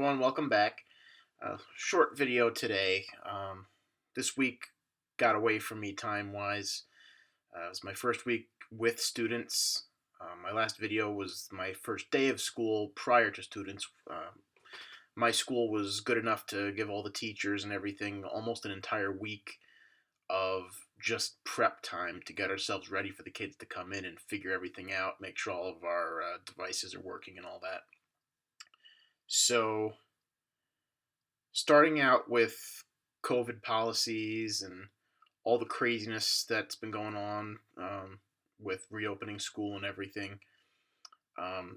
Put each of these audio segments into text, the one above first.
everyone, welcome back. Short video today. This week got away from me time wise. It was my first week with students. My last video was my first day of school prior to students. My school was good enough to give all the teachers and everything almost an entire week of just prep time to get ourselves ready for the kids to come in and figure everything out, make sure all of our devices are working and all that. So, starting out with COVID policies and all the craziness that's been going on with reopening school and everything,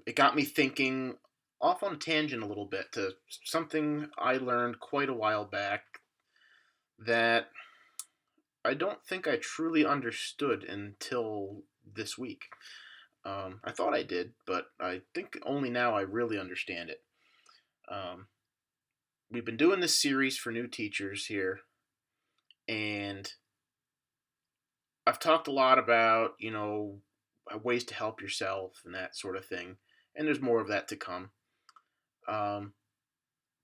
it got me thinking off on a tangent a little bit to something I learned quite a while back that I don't think I truly understood until this week. I thought I did, but I think only now I really understand it. Um, we've been doing this series for new teachers here, and I've talked a lot about, ways to help yourself and that sort of thing, and there's more of that to come. Um,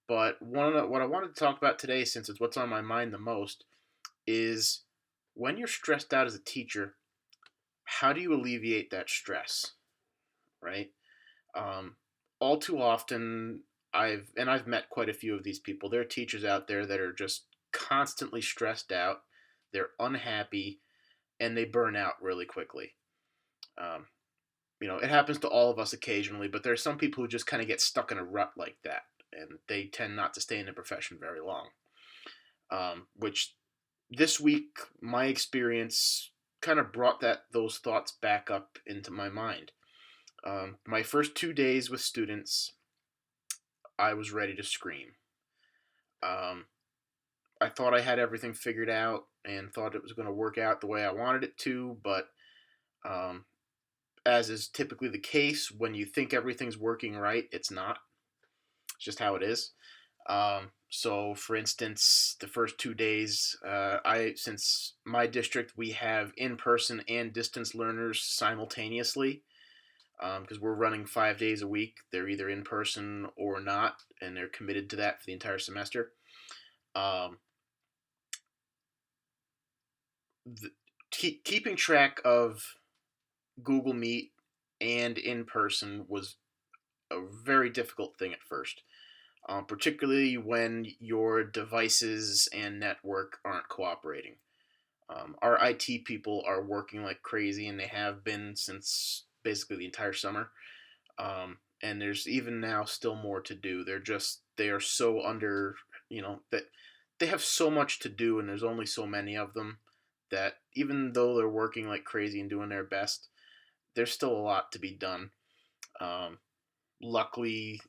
but what I wanted to talk about today, since it's what's on my mind the most, is when you're stressed out as a teacher, how do you alleviate that stress, right? Um, all too often, I've met quite a few of these people. There are teachers out there that are just constantly stressed out. They're unhappy and they burn out really quickly. Um, it happens to all of us occasionally, but there are some people who just kind of get stuck in a rut like that, and they tend not to stay in the profession very long. Which this week, my experience kind of brought those thoughts back up into my mind. My first 2 days with students, I was ready to scream. Um, I thought I had everything figured out and thought it was going to work out the way I wanted it to, but um, as is typically the case, when you think everything's working right, it's not. It's just how it is. So, for instance, the first 2 days, since my district we have in-person and distance learners simultaneously, because we're running 5 days a week. They're either in person or not, and they're committed to that for the entire semester. Um, Keeping track of Google Meet and in person was a very difficult thing at first, particularly when your devices and network aren't cooperating. Our IT people are working like crazy, and they have been since basically the entire summer. And there's even now still more to do. They are so under, that they have so much to do, and there's only so many of them that even though they're working like crazy and doing their best, there's still a lot to be done. Um, Luckily,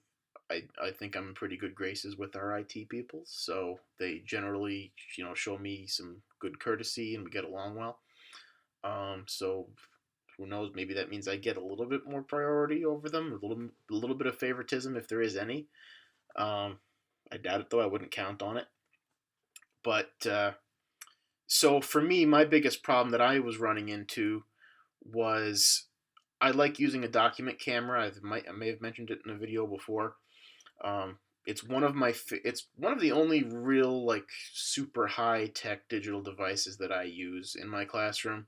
I think I'm in pretty good graces with our IT people, so they generally, show me some good courtesy and we get along well. So who knows? Maybe that means I get a little bit more priority over them, a little bit of favoritism if there is any. Um, I doubt it though. I wouldn't count on it. But so for me, my biggest problem that I was running into was I like using a document camera. I may have mentioned it in a video before. It's one of it's one of the only real like super high tech digital devices that I use in my classroom.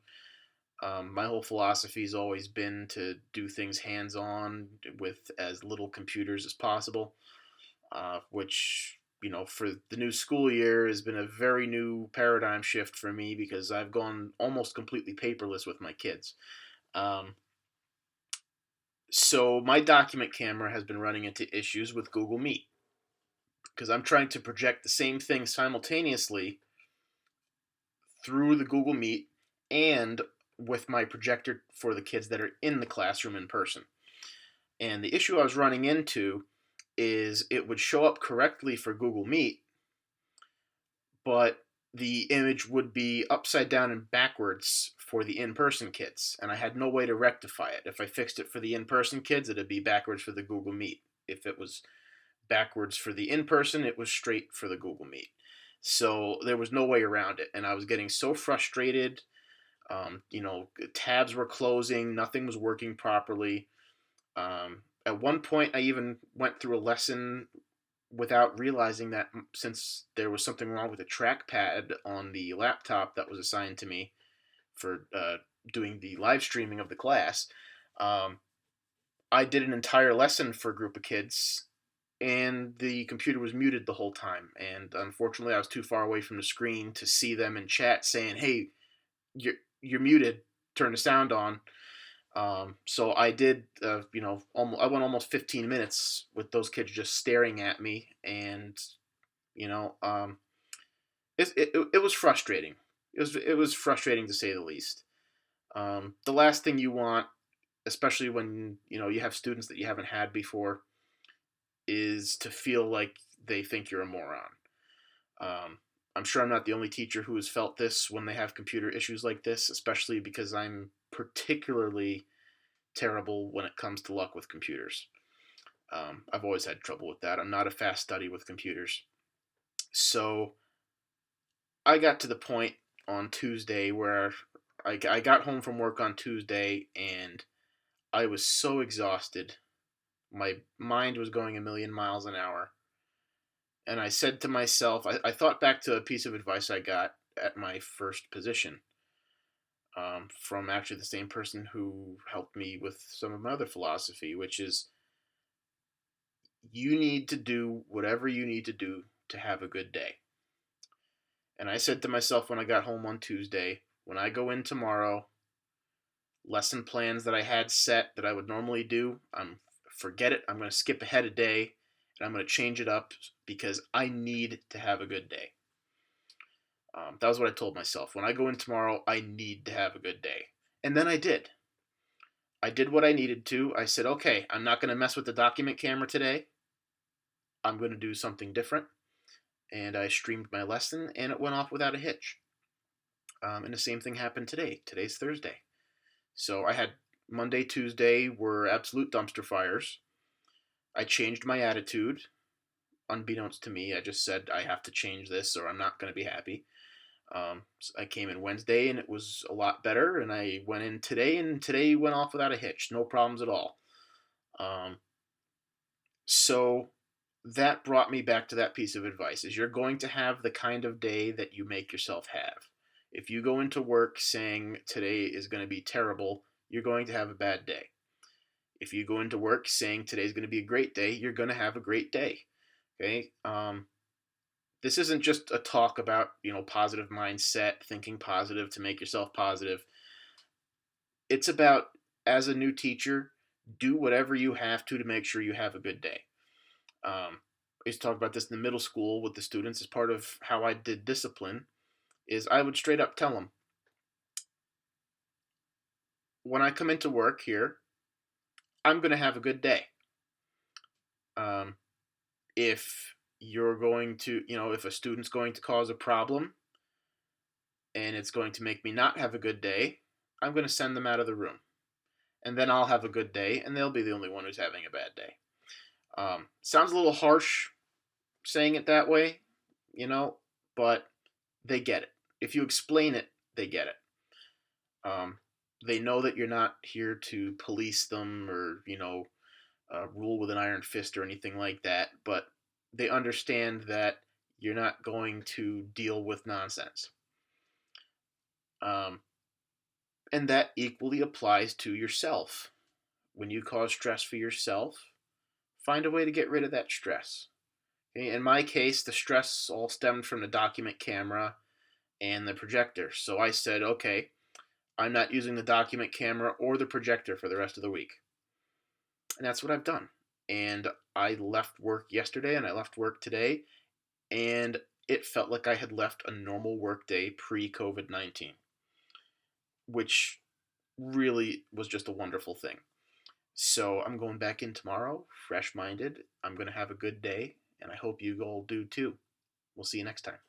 My whole philosophy has always been to do things hands on with as little computers as possible, which, for the new school year has been a very new paradigm shift for me because I've gone almost completely paperless with my kids. Um, so my document camera has been running into issues with Google Meet because I'm trying to project the same thing simultaneously through the Google Meet and with my projector for the kids that are in the classroom in person. And the issue I was running into is it would show up correctly for Google Meet, but the image would be upside down and backwards for the in-person kids, and I had no way to rectify it. If I fixed it for the in-person kids, it'd be backwards for the Google Meet. If it was backwards for the in-person, it was straight for the Google Meet. So there was no way around it, and I was getting so frustrated. Tabs were closing, nothing was working properly. At one point, I even went through a lesson without realizing that since there was something wrong with the trackpad on the laptop that was assigned to me for doing the live streaming of the class, um, I did an entire lesson for a group of kids, and the computer was muted the whole time. And unfortunately, I was too far away from the screen to see them in chat saying, "Hey, you're muted. Turn the sound on." So I did, I went almost 15 minutes with those kids just staring at me, and you know, it was frustrating. It was frustrating to say the least. The last thing you want, especially when you have students that you haven't had before, is to feel like they think you're a moron. Um, I'm sure I'm not the only teacher who has felt this when they have computer issues like this, especially because I'm particularly terrible when it comes to luck with computers. I've always had trouble with that. I'm not a fast study with computers. So I got to the point on Tuesday where I got home from work on Tuesday and I was so exhausted. My mind was going a million miles an hour. And I said to myself, I thought back to a piece of advice I got at my first position, from actually the same person who helped me with some of my other philosophy, which is you need to do whatever you need to do to have a good day. And I said to myself when I got home on Tuesday, when I go in tomorrow, lesson plans that I had set that I would normally do, forget it. I'm going to skip ahead a day and I'm going to change it up because I need to have a good day. That was what I told myself. When I go in tomorrow, I need to have a good day. And then I did. I did what I needed to. I said, okay, I'm not going to mess with the document camera today. I'm going to do something different. And I streamed my lesson, and it went off without a hitch. And the same thing happened today. Today's Thursday. So I had Monday, Tuesday were absolute dumpster fires. I changed my attitude, unbeknownst to me. I just said, I have to change this or I'm not going to be happy. So I came in Wednesday and it was a lot better, and I went in today and today went off without a hitch, no problems at all. Um, so that brought me back to that piece of advice: is you're going to have the kind of day that you make yourself have. If you go into work saying today is going to be terrible, you're going to have a bad day. If you go into work saying today's going to be a great day, you're going to have a great day. Okay. This isn't just a talk about positive mindset, thinking positive to make yourself positive. It's about, as a new teacher, do whatever you have to make sure you have a good day. I used to talk about this in the middle school with the students as part of how I did discipline. Is I would straight up tell them, when I come into work here, I'm going to have a good day. Um, if you're going to, if a student's going to cause a problem and it's going to make me not have a good day, I'm going to send them out of the room. And then I'll have a good day, and they'll be the only one who's having a bad day. Sounds a little harsh saying it that way, but they get it. If you explain it, they get it. They know that you're not here to police them or, rule with an iron fist or anything like that, but they understand that you're not going to deal with nonsense. Um, and that equally applies to yourself. When you cause stress for yourself, find a way to get rid of that stress. Okay? In my case, the stress all stemmed from the document camera and the projector. So I said, okay, I'm not using the document camera or the projector for the rest of the week. And that's what I've done. And I left work yesterday and I left work today, and it felt like I had left a normal work day pre COVID 19, which really was just a wonderful thing. So I'm going back in tomorrow, fresh minded. I'm going to have a good day, and I hope you all do too. We'll see you next time.